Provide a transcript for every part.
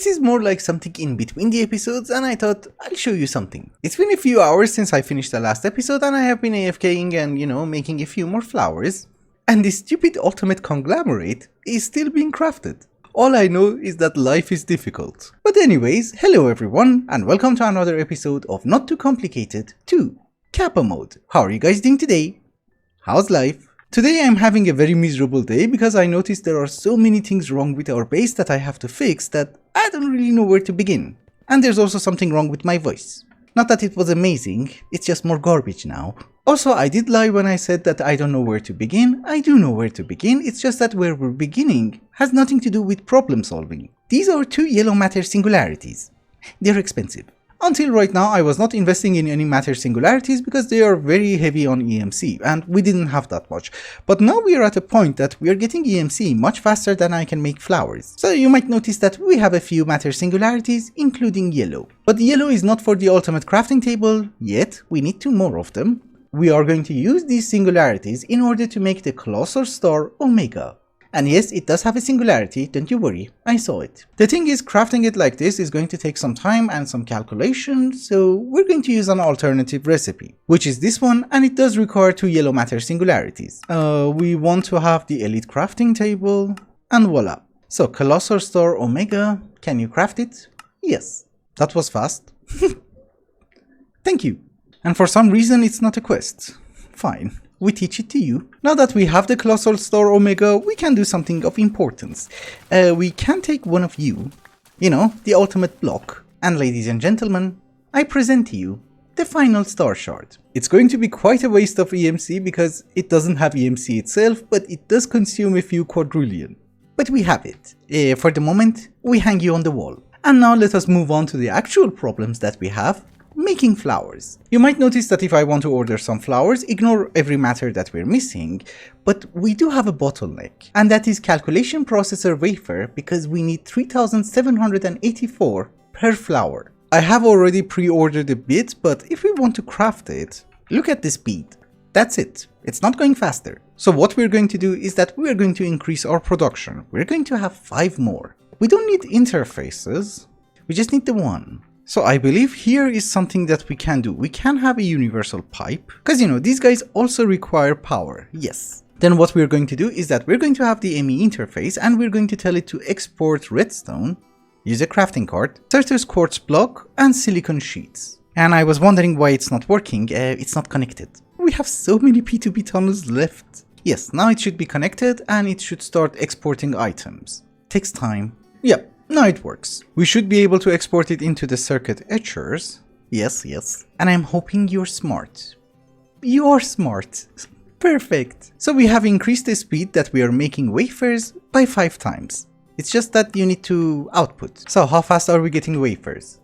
This is more like something in between the episodes, and I thought I'll show you something. It's been a few hours since I finished the last episode, and I have been AFKing and, making a few more flowers. And this stupid ultimate conglomerate is still being crafted. All I know is that life is difficult. But anyways, hello everyone, and welcome to another episode of Not Too Complicated 2 Kappa Mode. How are you guys doing today? How's life? Today I'm having a very miserable day because I noticed there are so many things wrong with our base that I have to fix that I don't really know where to begin. And there's also something wrong with my voice. Not that it was amazing, it's just more garbage now. Also, I did lie when I said that I don't know where to begin. I do know where to begin, it's just that where we're beginning has nothing to do with problem solving. These are two yellow matter singularities. They're expensive. Until right now, I was not investing in any matter singularities because they are very heavy on EMC and we didn't have that much. But now we are at a point that we are getting EMC much faster than I can make flowers. So you might notice that we have a few matter singularities, including yellow. But yellow is not for the ultimate crafting table yet, we need two more of them. We are going to use these singularities in order to make the colossal star Omega. And yes, it does have a singularity, don't you worry, I saw it. The thing is, crafting it like this is going to take some time and some calculation, so we're going to use an alternative recipe, which is this one, and it does require two yellow matter singularities. We want to have the elite crafting table, and voila. So, colossal star Omega, can you craft it? Yes. That was fast. Thank you. And for some reason it's not a quest. Fine. We teach it to you. Now that we have the colossal star Omega, we can do something of importance. We can take one of you, the ultimate block, and ladies and gentlemen, I present to you the final star shard. It's going to be quite a waste of EMC because it doesn't have EMC itself, but it does consume a few quadrillion. But we have it. For the moment, we hang you on the wall. And now let us move on to the actual problems that we have. Making flowers. You might notice that if I want to order some flowers, ignore every matter that we're missing, but we do have a bottleneck, and that is calculation processor wafer because we need 3784 per flower. I have already pre-ordered a bit, but if we want to craft it, look at the speed. That's it. It's not going faster. So what we're going to do is that we're going to increase our production. We're going to have 5 more. We don't need interfaces, we just need the one. So I believe here is something that we can do. We can have a universal pipe, because these guys also require power, yes. Then what we're going to do is that we're going to have the ME interface and we're going to tell it to export redstone, use a crafting card, Certus quartz block, and silicon sheets. And I was wondering why it's not working, it's not connected. We have so many P2P tunnels left. Yes, now it should be connected and it should start exporting items. Takes time. Yep. Now it works. We should be able to export it into the circuit etchers. Yes. And I'm hoping you're smart. You are smart. Perfect. So we have increased the speed that we are making wafers by 5 times. It's just that you need to output. So how fast are we getting wafers?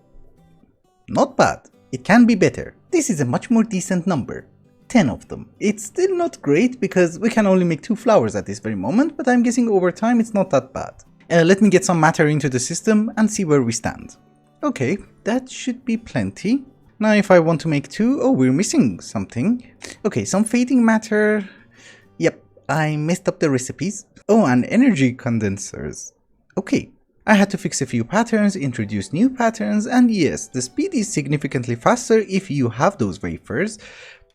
Not bad. It can be better. This is a much more decent number. 10 of them. It's still not great because we can only make 2 flowers at this very moment, but I'm guessing over time it's not that bad. Let me get some matter into the system and see where we stand. Okay, that should be plenty. Now if I want to make 2, oh, we're missing something. Okay, some fading matter. Yep, I messed up the recipes. Oh, and energy condensers. Okay, I had to fix a few patterns, introduce new patterns, and yes, the speed is significantly faster if you have those wafers.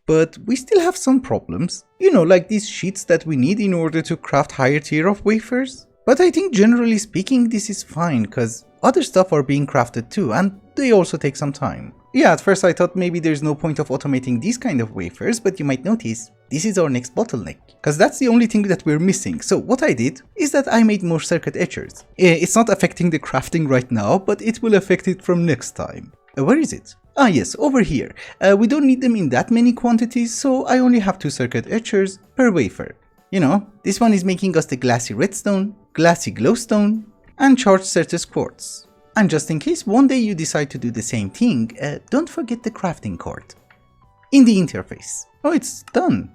But we still have some problems. Like these sheets that we need in order to craft higher tier of wafers. But I think generally speaking this is fine because other stuff are being crafted too and they also take some time. Yeah, at first I thought maybe there's no point of automating these kind of wafers, but you might notice this is our next bottleneck because that's the only thing that we're missing. So what I did is that I made more circuit etchers. It's not affecting the crafting right now, but it will affect it from next time. Where is it? Ah yes, over here. We don't need them in that many quantities, so I only have 2 circuit etchers per wafer. This one is making us the glassy redstone, glassy glowstone, and charged Certus quartz. And just in case one day you decide to do the same thing, don't forget the crafting card. In the interface. Oh, it's done.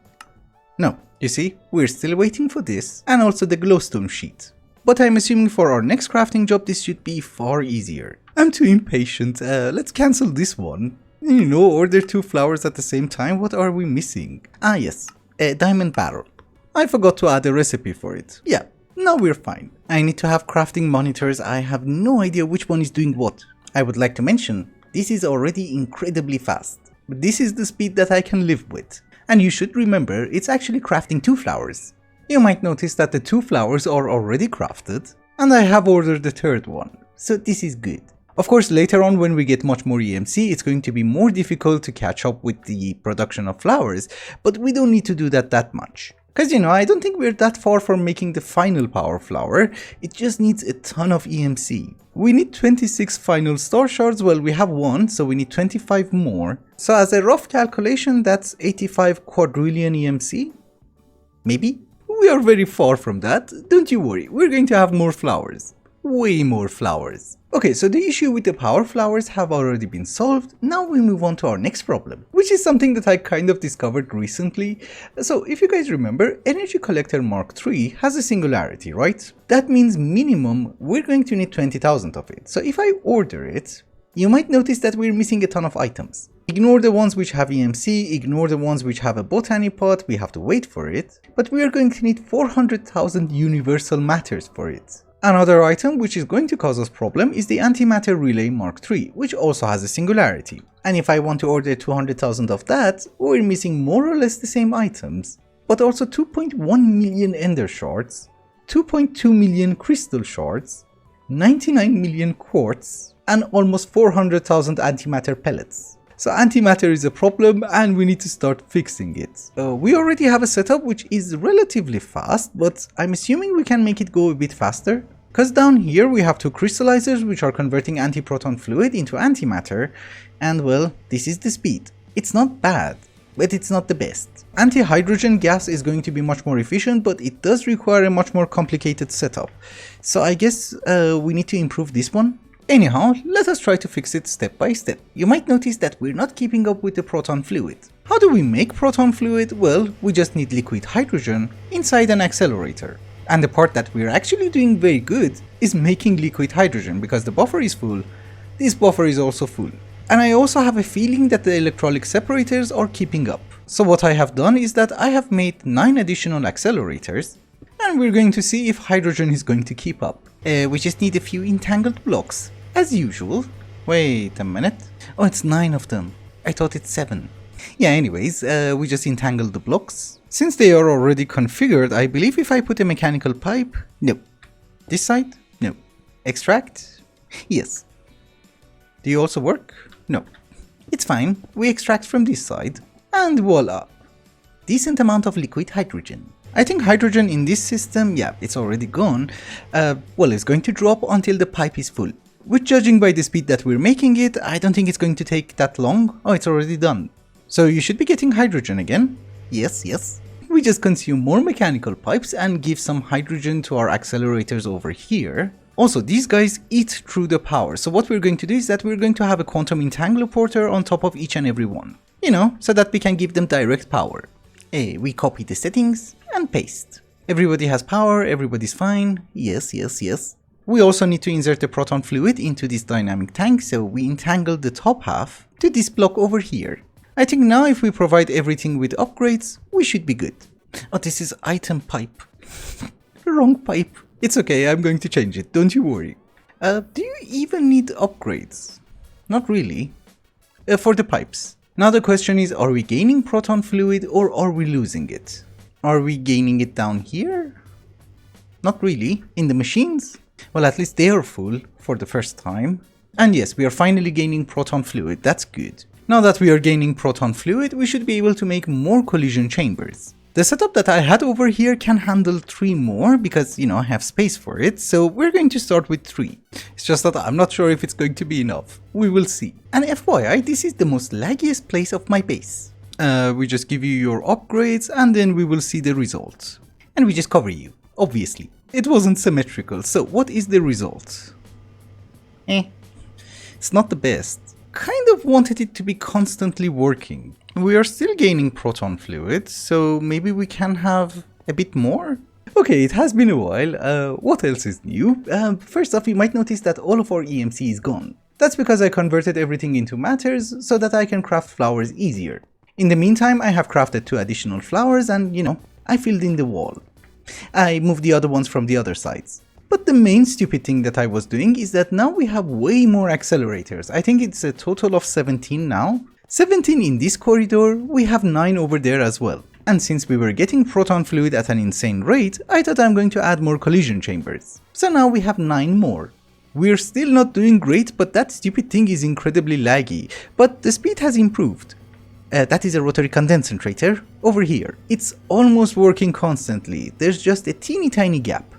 No, you see, we're still waiting for this, and also the glowstone sheet. But I'm assuming for our next crafting job this should be far easier. I'm too impatient, let's cancel this one. Order 2 flowers at the same time, what are we missing? Ah yes, a diamond barrel. I forgot to add a recipe for it. Yeah, Now we're fine. I need to have crafting monitors. I have no idea which one is doing what. I would like to mention, this is already incredibly fast, but this is the speed that I can live with. And you should remember, it's actually crafting 2 flowers. You might notice that the 2 flowers are already crafted, and I have ordered the 3rd one, so this is good. Of course, later on when we get much more EMC, it's going to be more difficult to catch up with the production of flowers, but we don't need to do that much. Because I don't think we're that far from making the final power flower, it just needs a ton of EMC. We need 26 final star shards, well we have 1, so we need 25 more. So as a rough calculation, that's 85 quadrillion EMC? Maybe? We are very far from that, don't you worry, we're going to have more flowers. Way more flowers. Okay, so the issue with the power flowers have already been solved. Now we move on to our next problem, which is something that I kind of discovered recently. So if you guys remember, Energy Collector Mark III has a singularity, right? That means minimum we're going to need 20,000 of it. So if I order it, you might notice that we're missing a ton of items. Ignore the ones which have EMC, ignore the ones which have a botany pot, we have to wait for it, but we are going to need 400,000 universal matters for it. Another item which is going to cause us problem is the antimatter relay Mark III, which also has a singularity. And if I want to order 200,000 of that, we're missing more or less the same items, but also 2.1 million ender shards, 2.2 million crystal shards, 99 million quartz, and almost 400,000 antimatter pellets. So antimatter is a problem and we need to start fixing it. We already have a setup which is relatively fast, but I'm assuming we can make it go a bit faster. Because down here we have 2 crystallizers which are converting antiproton fluid into antimatter, and well, this is the speed. It's not bad, but it's not the best. Anti-hydrogen gas is going to be much more efficient, but it does require a much more complicated setup. So I guess we need to improve this one. Anyhow, let us try to fix it step by step. You might notice that we're not keeping up with the proton fluid. How do we make proton fluid? Well, we just need liquid hydrogen inside an accelerator. And the part that we're actually doing very good is making liquid hydrogen, because the buffer is full, this buffer is also full. And I also have a feeling that the electrolytic separators are keeping up. So what I have done is that I have made 9 additional accelerators, and we're going to see if hydrogen is going to keep up. We just need a few entangled blocks. As usual. Wait a minute. Oh, it's 9 of them. I thought it's 7. Yeah, anyways, we just entangled the blocks. Since they are already configured, I believe if I put a mechanical pipe... No. This side? No. Extract? Yes. Do you also work? No. It's fine. We extract from this side. And voila. Decent amount of liquid hydrogen. I think hydrogen in this system, yeah, it's already gone. Well, it's going to drop until the pipe is full. Which, judging by the speed that we're making it, I don't think it's going to take that long. Oh, it's already done. So you should be getting hydrogen again. Yes, yes. We just consume more mechanical pipes and give some hydrogen to our accelerators over here. Also, these guys eat through the power. So what we're going to do is that we're going to have a quantum entangler porter on top of each and every one. So that we can give them direct power. We copy the settings and paste. Everybody has power, everybody's fine. Yes, yes, yes. We also need to insert the proton fluid into this dynamic tank, so we entangle the top half to this block over here. I think now if we provide everything with upgrades, we should be good. Oh, this is item pipe. Wrong pipe. It's okay, I'm going to change it, don't you worry. Do you even need upgrades? Not really. For the pipes. Now the question is, are we gaining proton fluid or are we losing it? Are we gaining it down here? Not really. In the machines? Well, at least they are full for the first time. And yes, we are finally gaining proton fluid, that's good. Now that we are gaining proton fluid, we should be able to make more collision chambers. The setup that I had over here can handle 3 more because, I have space for it, so we're going to start with 3. It's just that I'm not sure if it's going to be enough. We will see. And FYI, this is the most laggiest place of my base. We just give you your upgrades and then we will see the results. And we just cover you, obviously. It wasn't symmetrical, so what is the result? It's not the best. Kind of wanted it to be constantly working. We are still gaining proton fluid, so maybe we can have a bit more? Okay, it has been a while. What else is new? First off, you might notice that all of our EMC is gone. That's because I converted everything into matters so that I can craft flowers easier. In the meantime, I have crafted 2 additional flowers and, I filled in the wall. I moved the other ones from the other sides. But the main stupid thing that I was doing is that now we have way more accelerators. I think it's a total of 17 now. 17 in this corridor, we have 9 over there as well. And since we were getting proton fluid at an insane rate, I thought I'm going to add more collision chambers. So now we have 9 more. We're still not doing great, but that stupid thing is incredibly laggy. But the speed has improved. That is a rotary condensator over here. It's almost working constantly. There's just a teeny tiny gap.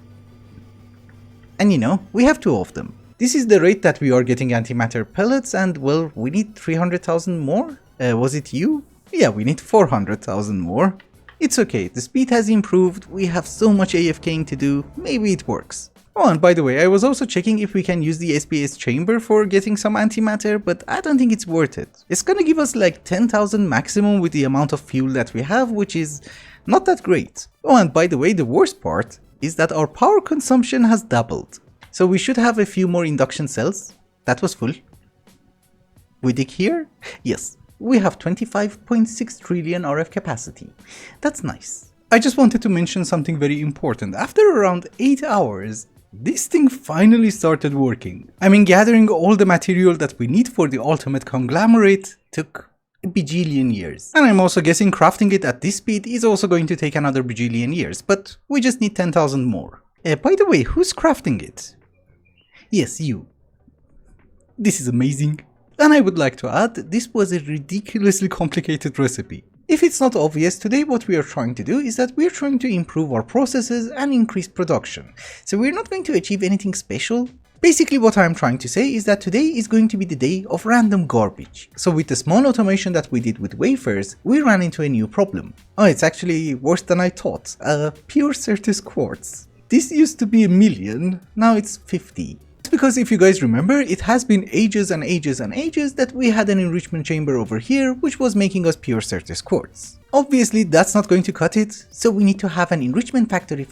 And you know, we have 2 of them. This is the rate that we are getting antimatter pellets, and well, we need 300,000 more? Was it you? Yeah, we need 400,000 more. It's okay, the speed has improved, we have so much AFKing to do, maybe it works. Oh, and by the way, I was also checking if we can use the SPS chamber for getting some antimatter, but I don't think it's worth it. It's gonna give us like 10,000 maximum with the amount of fuel that we have, which is not that great. Oh, and by the way, the worst part is that our power consumption has doubled. So we should have a few more induction cells. That was full. We dig here? Yes, we have 25.6 trillion RF capacity. That's nice. I just wanted to mention something very important. After around 8 hours, this thing finally started working. I mean, gathering all the material that we need for the ultimate conglomerate took a bajillion years. And I'm also guessing crafting it at this speed is also going to take another bajillion years, but we just need 10,000 more. By the way, who's crafting it? Yes, you. This is amazing. And I would like to add, this was a ridiculously complicated recipe. If it's not obvious, today what we are trying to do is that we are trying to improve our processes and increase production. So we're not going to achieve anything special. Basically what I'm trying to say is that today is going to be the day of random garbage. So with the small automation that we did with wafers, we ran into a new problem. Oh, it's actually worse than I thought. Pure Certus quartz. This used to be 1 million, now it's 50. It's because if you guys remember, it has been ages and ages and ages that we had an enrichment chamber over here which was making us pure Certus quartz. Obviously that's not going to cut it, so we need to have an enrichment factory.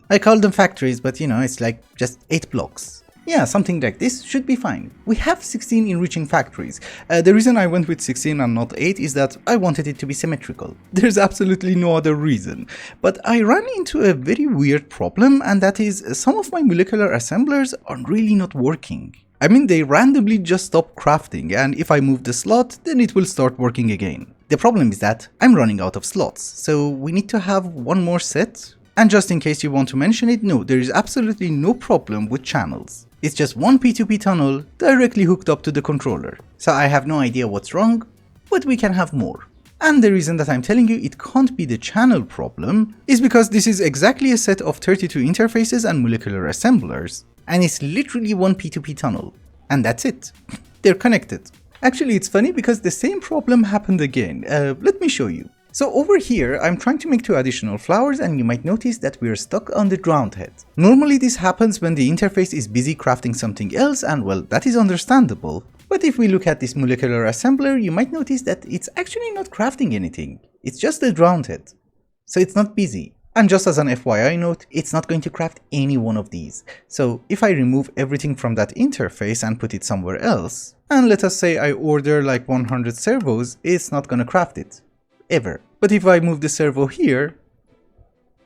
I call them factories, but you know, it's like just 8 blocks. Yeah, something like this should be fine. We have 16 enriching factories. The reason I went with 16 and not 8 is that I wanted it to be symmetrical. There's absolutely no other reason. But I ran into a very weird problem, and that is some of my molecular assemblers are really not working. I mean, they randomly just stop crafting, and if I move the slot, then it will start working again. The problem is that I'm running out of slots, so we need to have one more set. And just in case you want to mention it, no, there is absolutely no problem with channels. It's just one P2P tunnel directly hooked up to the controller. So I have no idea what's wrong, but we can have more. And the reason that I'm telling you it can't be the channel problem is because this is exactly a set of 32 interfaces and molecular assemblers. And it's literally one P2P tunnel. And that's it. They're connected. Actually, it's funny because the same problem happened again. Let me show you. So over here, I'm trying to make 2 additional flowers, and you might notice that we are stuck on the ground head. Normally this happens when the interface is busy crafting something else, and well, that is understandable. But if we look at this molecular assembler, you might notice that it's actually not crafting anything. It's just the ground head. So it's not busy. And just as an FYI note, it's not going to craft any one of these. So if I remove everything from that interface and put it somewhere else, and let us say I order like 100 servos, it's not gonna craft it. Ever. But if I move the servo here,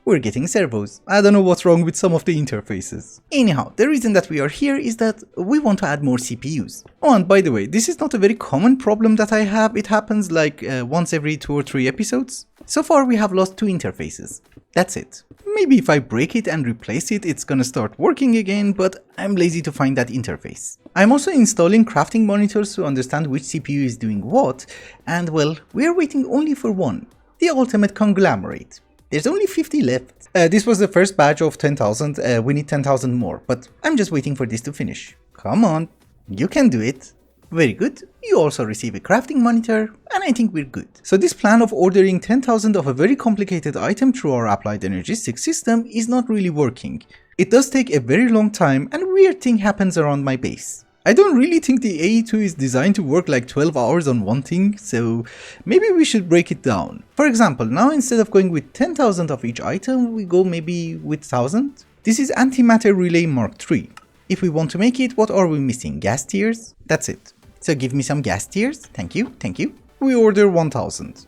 we're getting servos. I don't know what's wrong with some of the interfaces. Anyhow, the reason that we are here is that we want to add more CPUs. Oh, and by the way, this is not a very common problem that I have. It happens like once every 2 or 3 episodes. So far we have lost 2 interfaces. That's it. Maybe if I break it and replace it, it's gonna start working again, but I'm lazy to find that interface. I'm also installing crafting monitors to understand which CPU is doing what, and well, we're waiting only for one, the ultimate conglomerate. There's only 50 left. This was the first batch of 10,000, we need 10,000 more, but I'm just waiting for this to finish. Come on, you can do it. Very good. You also receive a crafting monitor, and I think we're good. So this plan of ordering 10,000 of a very complicated item through our applied energistics system is not really working. It does take a very long time, and weird thing happens around my base. I don't really think the AE2 is designed to work like 12 hours on one thing, so maybe we should break it down. For example, now instead of going with 10,000 of each item, we go maybe with 1,000. This is antimatter relay Mark III. If we want to make it, what are we missing? Gas tiers? That's it. So give me some gas tiers. Thank you, thank you. We order 1,000.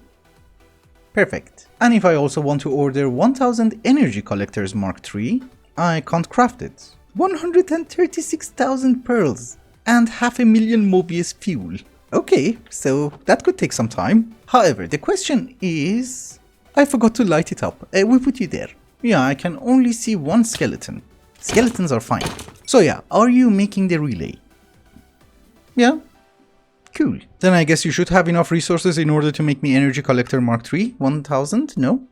Perfect. And if I also want to order 1000 energy collectors Mark III, I can't craft it. 136,000 pearls and 500,000 Mobius fuel. Okay, so that could take some time. However, the question is... I forgot to light it up. We put you there. Yeah, I can only see one skeleton. Skeletons are fine. So yeah, are you making the relay? Yeah. Cool. Then I guess you should have enough resources in order to make me energy collector Mark III. 1000? No?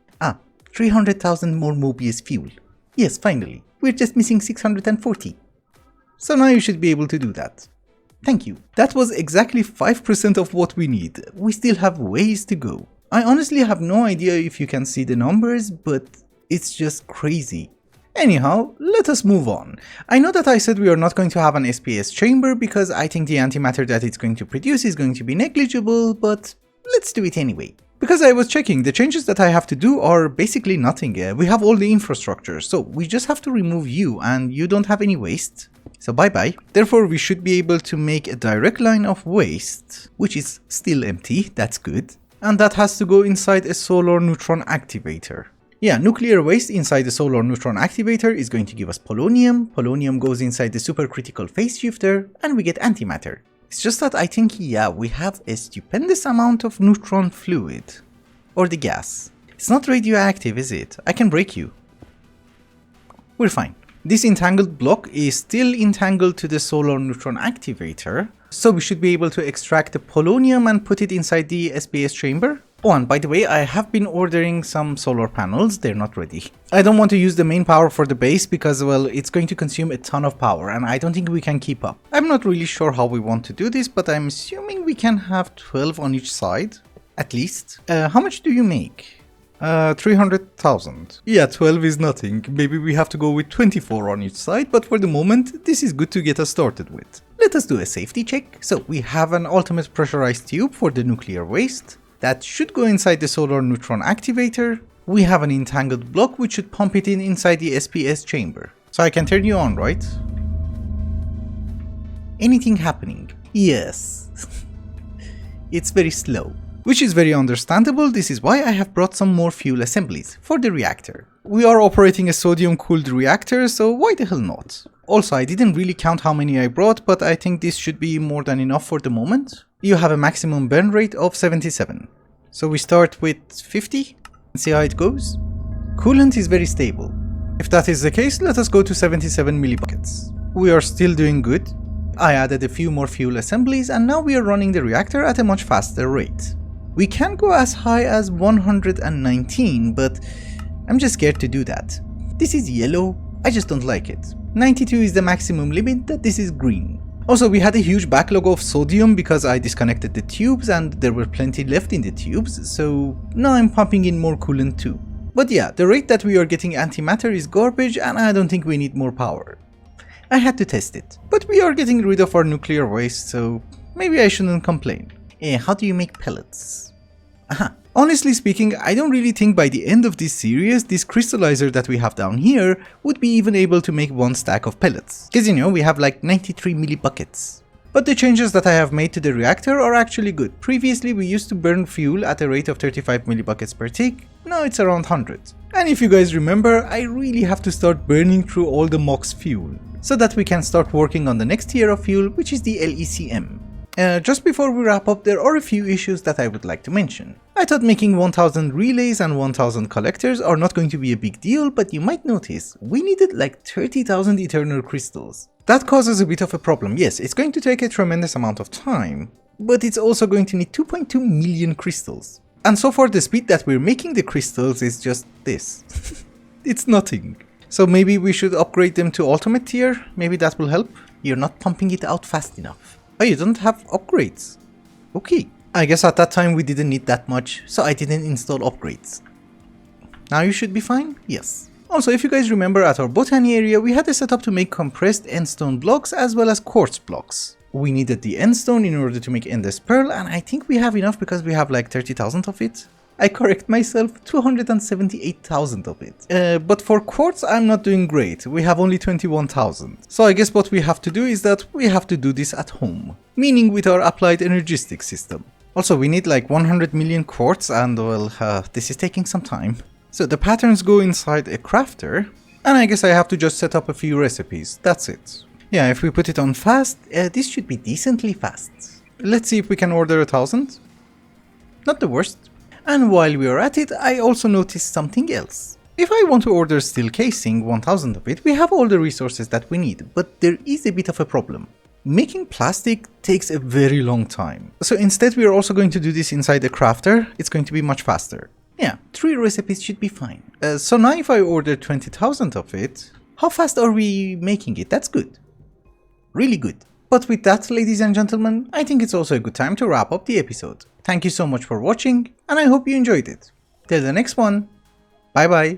300,000 more Mobius fuel. Yes, finally. We're just missing 640. So now you should be able to do that. Thank you. That was exactly 5% of what we need. We still have ways to go. I honestly have no idea if you can see the numbers, but it's just crazy. Anyhow, let us move on. I know that I said we are not going to have an SPS chamber because I think the antimatter that it's going to produce is going to be negligible, but let's do it anyway. Because I was checking, the changes that I have to do are basically nothing. We have all the infrastructure, so we just have to remove you, and you don't have any waste. So bye bye. Therefore, we should be able to make a direct line of waste, which is still empty, that's good. And that has to go inside a solar neutron activator. Yeah, nuclear waste inside the solar neutron activator is going to give us polonium. Polonium goes inside the supercritical phase shifter, and we get antimatter. It's just that I think, yeah, we have a stupendous amount of neutron fluid. Or the gas. It's not radioactive, is it? I can break you. We're fine. This entangled block is still entangled to the solar neutron activator, so we should be able to extract the polonium and put it inside the SPS chamber. Oh, and by the way, I have been ordering some solar panels, they're not ready. I don't want to use the main power for the base because, well, it's going to consume a ton of power and I don't think we can keep up. I'm not really sure how we want to do this, but I'm assuming we can have 12 on each side, at least. How much do you make? 300,000. Yeah, 12 is nothing. Maybe we have to go with 24 on each side, but for the moment, this is good to get us started with. Let us do a safety check. So we have an ultimate pressurized tube for the nuclear waste. That should go inside the solar neutron activator. We have an entangled block which should pump it inside the SPS chamber. So I can turn you on, right? Anything happening? Yes. It's very slow. Which is very understandable. This is why I have brought some more fuel assemblies for the reactor. We are operating a sodium cooled reactor, so why the hell not? Also, I didn't really count how many I brought, but I think this should be more than enough for the moment. You have a maximum burn rate of 77. So we start with 50 and see how it goes. Coolant is very stable. If that is the case, let us go to 77 millibuckets. We are still doing good. I added a few more fuel assemblies and now we are running the reactor at a much faster rate. We can go as high as 119, but I'm just scared to do that. This is yellow, I just don't like it. 92 is the maximum limit, that this is green. Also, we had a huge backlog of sodium because I disconnected the tubes and there were plenty left in the tubes, so now I'm pumping in more coolant too. But yeah, the rate that we are getting antimatter is garbage and I don't think we need more power. I had to test it. But we are getting rid of our nuclear waste, so maybe I shouldn't complain. How do you make pellets? Aha. Honestly speaking, I don't really think by the end of this series, this crystallizer that we have down here would be even able to make one stack of pellets. Cause you know, we have like 93 millibuckets. But the changes that I have made to the reactor are actually good. Previously we used to burn fuel at a rate of 35 millibuckets per tick, now it's around 100. And if you guys remember, I really have to start burning through all the MOX fuel, so that we can start working on the next tier of fuel, which is the LECM. Just before we wrap up, there are a few issues that I would like to mention. I thought making 1000 relays and 1000 collectors are not going to be a big deal, but you might notice we needed like 30,000 eternal crystals. That causes a bit of a problem. Yes, it's going to take a tremendous amount of time, but it's also going to need 2.2 million crystals. And so far the speed that we're making the crystals is just this. It's nothing. So maybe we should upgrade them to ultimate tier, maybe that will help. You're not pumping it out fast enough. Oh, you don't have upgrades. Okay. I guess at that time we didn't need that much, so I didn't install upgrades. Now you should be fine? Yes. Also, if you guys remember, at our botany area we had a setup to make compressed endstone blocks as well as quartz blocks. We needed the endstone in order to make endless pearl, and I think we have enough because we have like 30,000 of it. I correct myself, 278,000 of it. But for quartz I'm not doing great, we have only 21,000. So I guess what we have to do is that we have to do this at home. Meaning with our applied energistic system. Also, we need like 100 million quartz and well, this is taking some time. So the patterns go inside a crafter, and I guess I have to just set up a few recipes, that's it. Yeah, if we put it on fast, this should be decently fast. Let's see if we can order 1000. Not the worst. And while we are at it, I also noticed something else. If I want to order steel casing, 1000 of it, we have all the resources that we need, but there is a bit of a problem. Making plastic takes a very long time. So instead we are also going to do this inside a crafter, it's going to be much faster. Yeah, 3 recipes should be fine. So now if I order 20,000 of it, how fast are we making it? That's good. Really good. But with that, ladies and gentlemen, I think it's also a good time to wrap up the episode. Thank you so much for watching, and I hope you enjoyed it. Till the next one, bye bye.